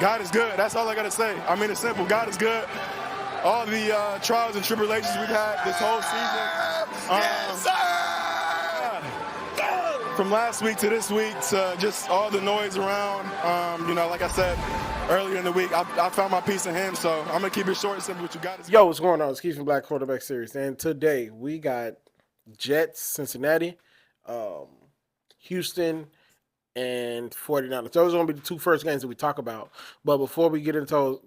God is good. That's all I got to say. I mean, it's simple. God is good. All the trials and tribulations we've had this whole season. Yes, sir! From last week to this week to just all the noise around. Like I said earlier in the week, I found my peace in him. So I'm going to keep it short and simple with you guys. Yo, what's going on? It's Keith from Black Quarterback Series. And today we got Jets, Cincinnati, Houston, and 49ers. Those are going to be the two first games that we talk about. But before we get into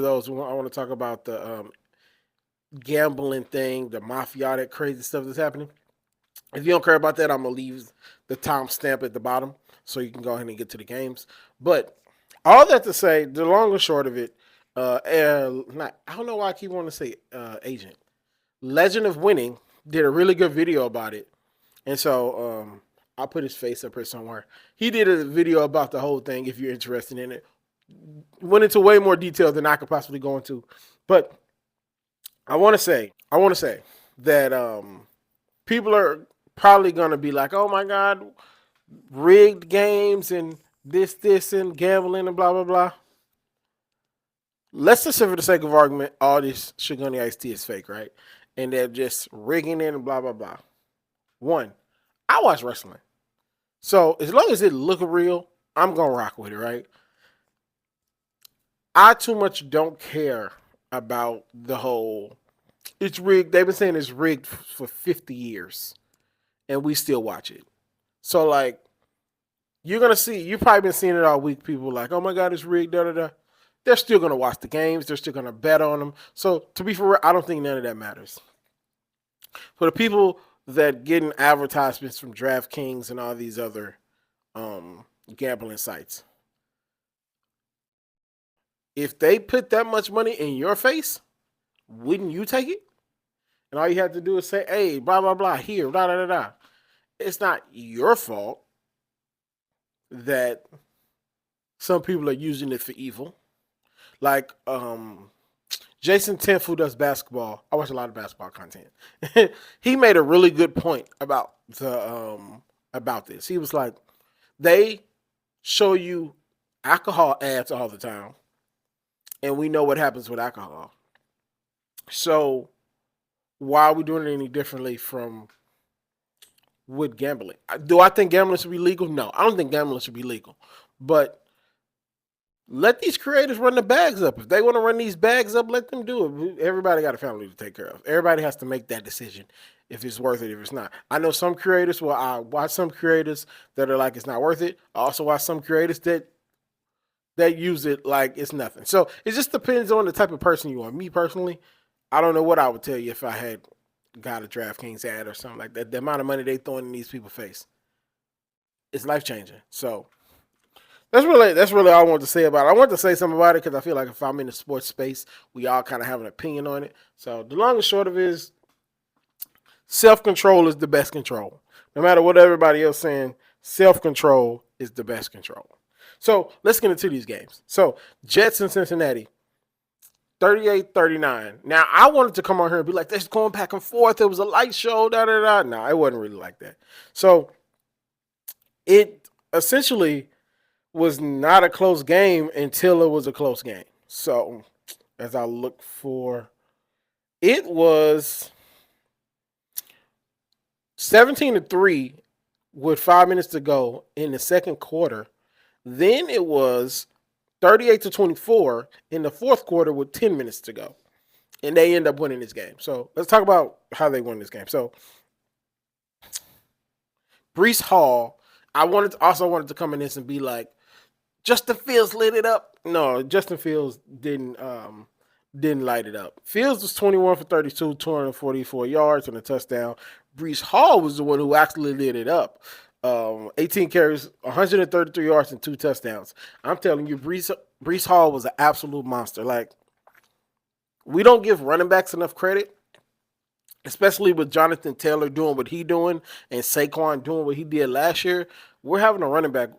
those, I want to talk about the gambling thing, the mafiotic crazy stuff that's happening. If you don't care about that, I'm going to leave the timestamp at the bottom so you can go ahead and get to the games. But all that to say, the long and short of it, I don't know why I keep wanting to say agent. Legend of Winning did a really good video about it. And so I'll put his face up here somewhere. He did a video about the whole thing if you're interested in it. Went into way more detail than I could possibly go into. But I want to say that people are probably going to be like, oh my God, rigged games and this and gambling and blah, blah, blah. Let's just say for the sake of argument, all this sugar on the iced tea is fake, right? And they're just rigging it and blah, blah, blah. One, I watch wrestling. So as long as it look real, I'm going to rock with it, right? I too much don't care about the whole, it's rigged. They've been saying it's rigged for 50 years. And we still watch it. So, like, you've probably been seeing it all week. People like, oh my God, it's rigged, da da da. They're still going to watch the games. They're still going to bet on them. So, to be for real, I don't think none of that matters. For the people that getting advertisements from DraftKings and all these other gambling sites, if they put that much money in your face, wouldn't you take it? And all you have to do is say, hey, blah, blah, blah, here, da, da, da, da. It's not your fault that some people are using it for evil. Like Jason Tenf, who does basketball. I watch a lot of basketball content. He made a really good point about this. He was like, they show you alcohol ads all the time, and we know what happens with alcohol. So why are we doing it any differently from with gambling? Do I think gambling should be legal? No, I don't think gambling should be legal. But let these creators run the bags up. If they want to run these bags up, let them do it. Everybody got a family to take care of. Everybody has to make that decision if it's worth it, if it's not. I know some creators, I watch some creators that are like, it's not worth it. I also watch some creators that use it like it's nothing. So it just depends on the type of person you are. Me personally, I don't know what I would tell you if I had got a DraftKings ad or something like that. The amount of money they throwing in these people's face, it's life changing. So that's really all I wanted to say about it. I wanted to say something about it because I feel like if I'm in the sports space, we all kind of have an opinion on it. So the long and short of it is, self-control is the best control. No matter what everybody else saying, self-control is the best control. So let's get into these games. So Jets and Cincinnati. 38-39. Now, I wanted to come on here and be like, this going back and forth. It was a light show, da-da-da. No, it wasn't really like that. So, it essentially was not a close game until it was a close game. So, as I look for, it was 17-3 with 5 minutes to go in the second quarter. Then it was 38-24 in the fourth quarter with 10 minutes to go. And they end up winning this game. So let's talk about how they won this game. So Breece Hall, I also wanted to come in this and be like, Justin Fields lit it up. No, Justin Fields didn't light it up. Fields was 21 for 32, 244 yards and a touchdown. Breece Hall was the one who actually lit it up. 18 carries, 133 yards, and 2 touchdowns. I'm telling you, Breece Hall was an absolute monster. Like, we don't give running backs enough credit, especially with Jonathan Taylor doing what he doing and Saquon doing what he did last year. We're having a running back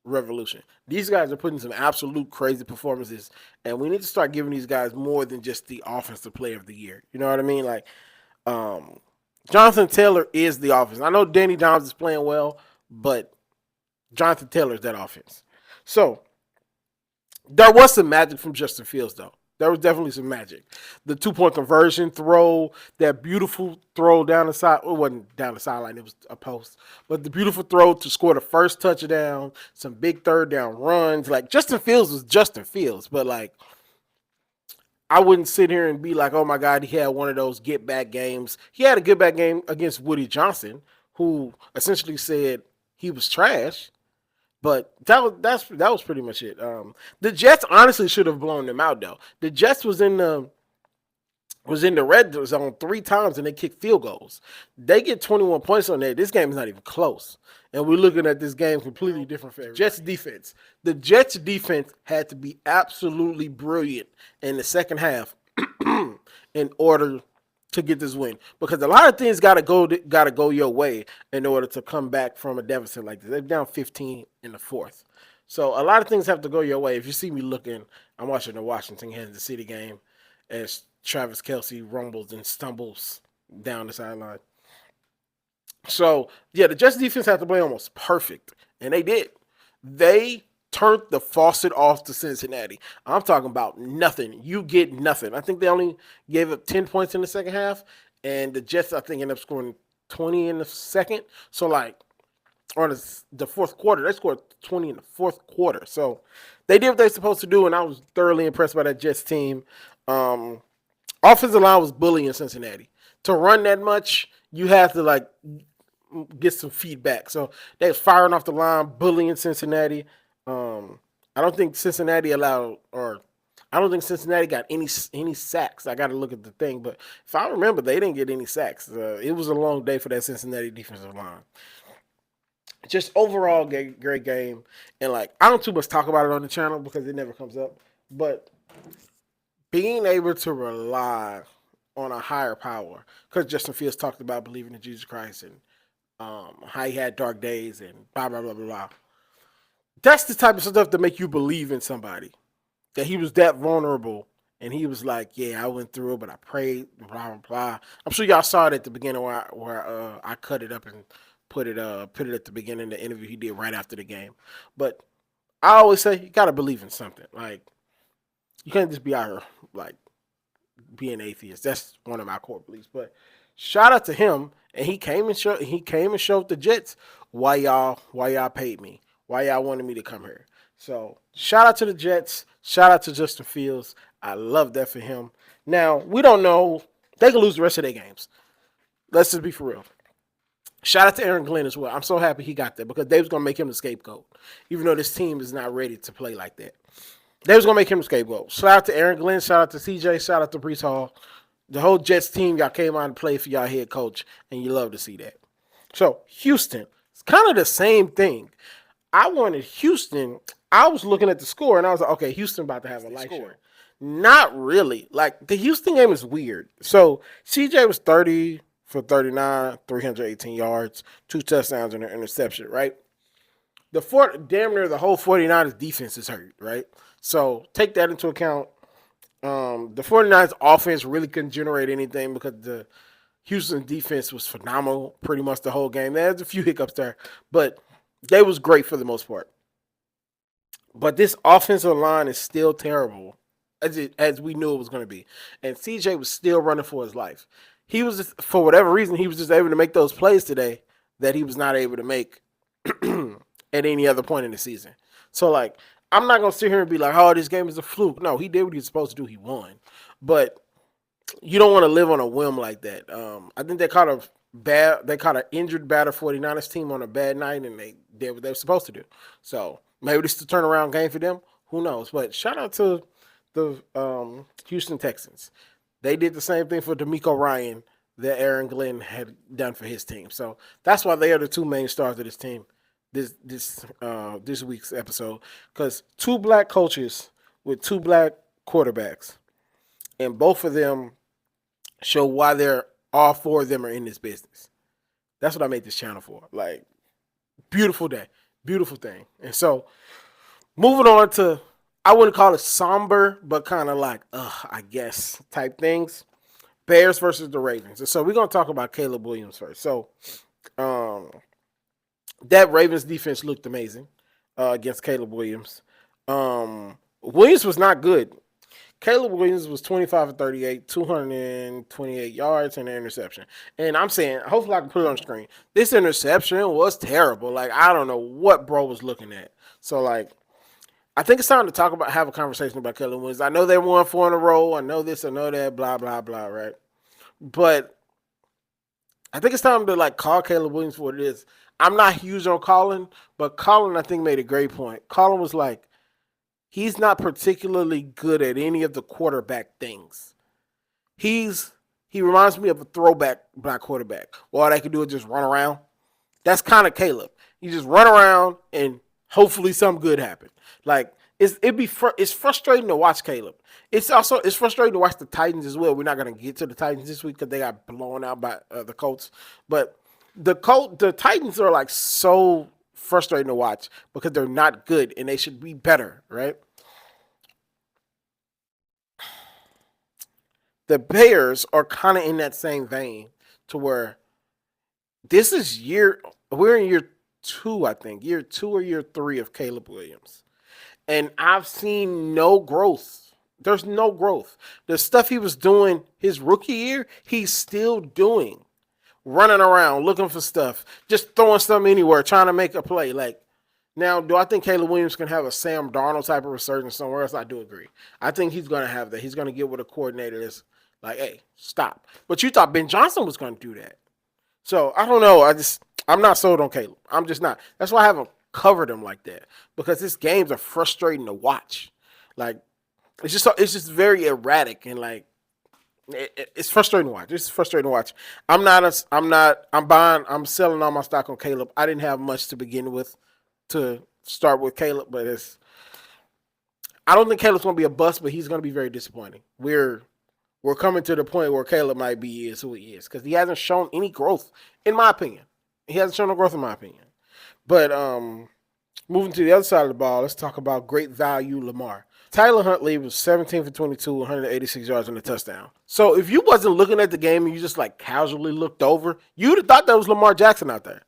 revolution. These guys are putting some absolute crazy performances, and we need to start giving these guys more than just the offensive player of the year. You know what I mean? Like, Jonathan Taylor is the offense. I know Danny Dimes is playing well, but Jonathan Taylor is that offense. So There was some magic from Justin Fields, though. There was definitely some magic. The 2-point conversion throw, that beautiful throw down the side. Well, it wasn't down the sideline, it was a post. But the beautiful throw to score the first touchdown, some big third down runs. Like, Justin Fields was Justin Fields. But, like, I wouldn't sit here and be like, oh my God, he had one of those get back games. He had a get back game against Woody Johnson, who essentially said he was trash. But that was pretty much it. The Jets honestly should have blown them out though. The Jets was in the red zone 3 times and they kicked field goals. They get 21 points on that. This game is not even close. And we're looking at this game completely different for everybody. Jets defense. The Jets defense had to be absolutely brilliant in the second half in order to get this win, because a lot of things gotta go your way in order to come back from a deficit like this. They're down 15 in the fourth, so a lot of things have to go your way. If you see me looking, I'm watching the Washington Kansas City game as Travis Kelce rumbles and stumbles down the sideline. So yeah, the Jets defense had to play almost perfect, and they did. They turned the faucet off to Cincinnati. I'm talking about nothing. You get nothing. I think they only gave up 10 points in the second half, and the Jets, I think, ended up scoring 20 in the second. So, like, on the fourth quarter, they scored 20 in the fourth quarter. So, they did what they're supposed to do, and I was thoroughly impressed by that Jets team. Offensive line was bullying Cincinnati. To run that much, you have to, like, get some feedback. So, they was firing off the line, bullying Cincinnati. I don't think Cincinnati got any sacks. I got to look at the thing, but if I remember, they didn't get any sacks. It was a long day for that Cincinnati defensive line. Just overall, great game, and like I don't too much talk about it on the channel because it never comes up. But being able to rely on a higher power, because Justin Fields talked about believing in Jesus Christ and how he had dark days and blah blah blah blah blah. That's the type of stuff that make you believe in somebody. That he was that vulnerable, and he was like, "Yeah, I went through it, but I prayed." Blah blah blah. I'm sure y'all saw it at the beginning where I cut it up and put it at the beginning of the interview he did right after the game. But I always say you gotta believe in something. Like you can't just be out here like being atheist. That's one of my core beliefs. But shout out to him, and he came and showed the Jets why y'all paid me. Why y'all wanted me to come here. So, shout out to the Jets. Shout out to Justin Fields. I love that for him. Now, we don't know. They can lose the rest of their games. Let's just be for real. Shout out to Aaron Glenn as well. I'm so happy he got that because they was going to make him the scapegoat, even though this team is not ready to play like that. They was going to make him the scapegoat. Shout out to Aaron Glenn. Shout out to CJ. Shout out to Brees Hall. The whole Jets team, y'all came out and played for y'all head coach, and you love to see that. So, Houston, it's kind of the same thing. I wanted Houston. I was looking at the score, and I was like, okay, Houston about to have a light show. Not really. Like, the Houston game is weird. So, CJ was 30 for 39, 318 yards, 2 touchdowns and an interception, right? Damn near the whole 49ers defense is hurt, right? So, take that into account. The 49ers offense really couldn't generate anything because the Houston defense was phenomenal pretty much the whole game. There's a few hiccups there, but they was great for the most part. But this offensive line is still terrible, as we knew it was going to be. And CJ was still running for his life. He was just, for whatever reason, he was just able to make those plays today that he was not able to make at any other point in the season. So, like, I'm not going to sit here and be like, oh, this game is a fluke. No, he did what he was supposed to do. He won. But you don't want to live on a whim like that. I think they caught an injured battered 49ers team on a bad night, and they did what they were supposed to do. So maybe this is the turnaround game for them. Who knows? But shout out to the Houston Texans. They did the same thing for DeMeco Ryan that Aaron Glenn had done for his team. So that's why they are the two main stars of this team this week's episode. Because 2 black coaches with 2 black quarterbacks, and both of them show why all 4 of them are in this business. That's what I made this channel for. Like, beautiful day. Beautiful thing. And so, moving on to, I wouldn't call it somber, but kind of like, I guess, type things. Bears versus the Ravens. And so, we're going to talk about Caleb Williams first. So, that Ravens defense looked amazing against Caleb Williams. Williams was not good. Caleb Williams was 25 for 38, 228 yards and an interception. And I'm saying, hopefully I can put it on the screen. This interception was terrible. Like, I don't know what bro was looking at. So, like, I think it's time to talk about, have a conversation about Caleb Williams. I know they won 4 in a row. I know this, I know that, blah, blah, blah, right? But I think it's time to, like, call Caleb Williams for what it is. I'm not huge on Colin, but Colin, I think, made a great point. Colin was like, he's not particularly good at any of the quarterback things. He reminds me of a throwback black quarterback. All they can do is just run around. That's kind of Caleb. You just run around and hopefully something good happens. Like it's frustrating to watch Caleb. It's frustrating to watch the Titans as well. We're not gonna get to the Titans this week because they got blown out by the Colts. But the Titans are like so frustrating to watch because they're not good and they should be better, right? The Bears are kind of in that same vein to where this is we're in year 2, I think, year 2 or year 3 of Caleb Williams, and I've seen no growth. There's no growth. The stuff he was doing his rookie year, he's still doing. Running around, looking for stuff, just throwing something anywhere, trying to make a play. Like, now, do I think Caleb Williams can have a Sam Darnold type of resurgence somewhere else? I do agree. I think he's going to have that. He's going to get with a coordinator that's like, hey, stop. But you thought Ben Johnson was going to do that. So, I don't know. I'm not sold on Caleb. I'm just not. That's why I haven't covered him like that. Because his games are frustrating to watch. Like, it's just very erratic and like, it's frustrating to watch. It's frustrating to watch. I'm selling all my stock on Caleb. I didn't have much to begin with to start with Caleb, but I don't think Caleb's going to be a bust, but he's going to be very disappointing. We're coming to the point where Caleb might be who he is because he hasn't shown any growth, in my opinion. He hasn't shown no growth, in my opinion. But moving to the other side of the ball, let's talk about great value Lamar. Tyler Huntley was 17 for 22, 186 yards and a touchdown. So if you wasn't looking at the game and you just like casually looked over, you'd have thought that was Lamar Jackson out there.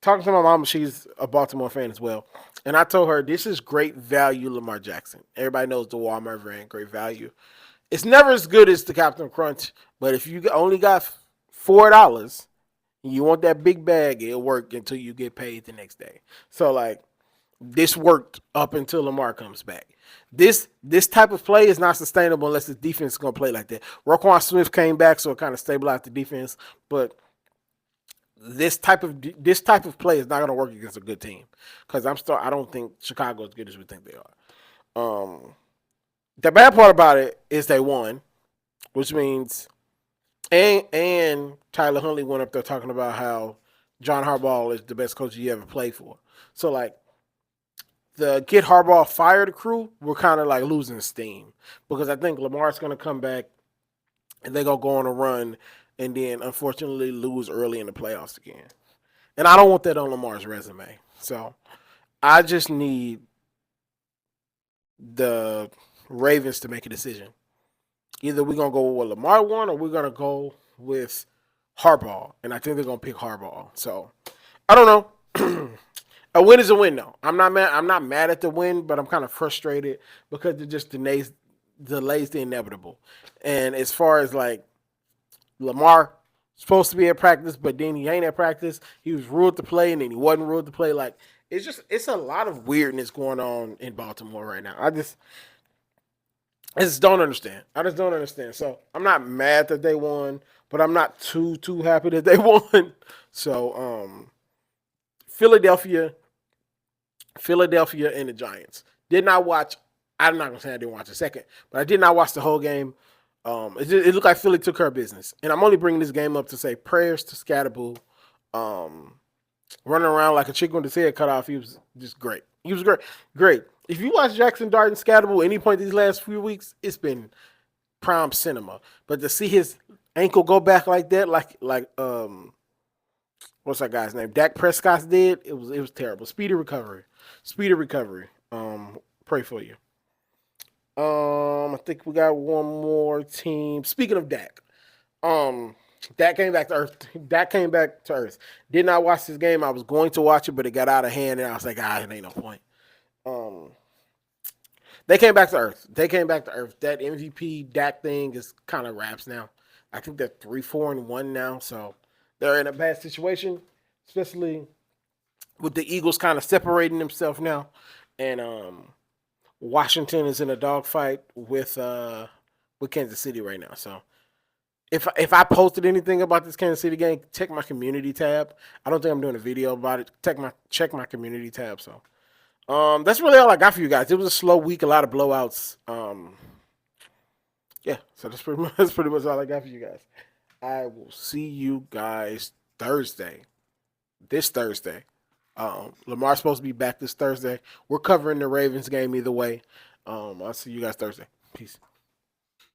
Talking to my mom, she's a Baltimore fan as well. And I told her, this is great value Lamar Jackson. Everybody knows the Walmart brand, great value. It's never as good as the Captain Crunch, but if you only got $4 and you want that big bag, it'll work until you get paid the next day. So, like, this worked up until Lamar comes back. This type of play is not sustainable unless the defense is going to play like that. Roquan Smith came back, so it kind of stabilized the defense. But this type of play is not going to work against a good team because I don't think Chicago is as good as we think they are. The bad part about it is they won, which means and Tyler Huntley went up there talking about how John Harbaugh is the best coach he ever played for. So like, the get Harbaugh fired crew, we're kind of like losing steam because I think Lamar's going to come back and they're going to go on a run and then unfortunately lose early in the playoffs again. And I don't want that on Lamar's resume. So I just need the Ravens to make a decision. Either we're going to go with what Lamar won or we're going to go with Harbaugh. And I think they're going to pick Harbaugh. So I don't know. A win is a win, though. I'm not mad at the win, but I'm kind of frustrated because it just delays the inevitable. And as far as like Lamar supposed to be at practice, but then he ain't at practice. He was ruled to play, and then he wasn't ruled to play. Like it's a lot of weirdness going on in Baltimore right now. I just don't understand. I just don't understand. So I'm not mad that they won, but I'm not too happy that they won. So Philadelphia and the Giants. Did not watch. I'm not gonna say I didn't watch a second, but I did not watch the whole game. It looked like Philly took care of business, and I'm only bringing this game up to say prayers to Scatterboo, running around like a chicken with his head cut off. He was just great. He was great. If you watch Jackson Dart and Scatterboo any point these last few weeks, it's been prime cinema. But to see his ankle go back like that, like what's that guy's name? Dak Prescott did. It was terrible. Speedy recovery. Pray for you. I think we got one more team. Speaking of Dak, Dak came back to earth. Did not watch this game. I was going to watch it, but it got out of hand, and I was like, it ain't no point. They came back to earth. That MVP Dak thing is kind of wraps now. I think they're 3-4-1 now, so they're in a bad situation, especially with the Eagles kind of separating themselves now, and Washington is in a dogfight with Kansas City right now. So if I posted anything about this Kansas City game, check my community tab. I don't think I'm doing a video about it. Check my community tab. So that's really all I got for you guys. It was a slow week, a lot of blowouts. Yeah, so that's pretty much all I got for you guys. I will see you guys Thursday. This Thursday. Lamar's supposed to be back this Thursday. We're covering the Ravens game either way. I'll see you guys Thursday. Peace.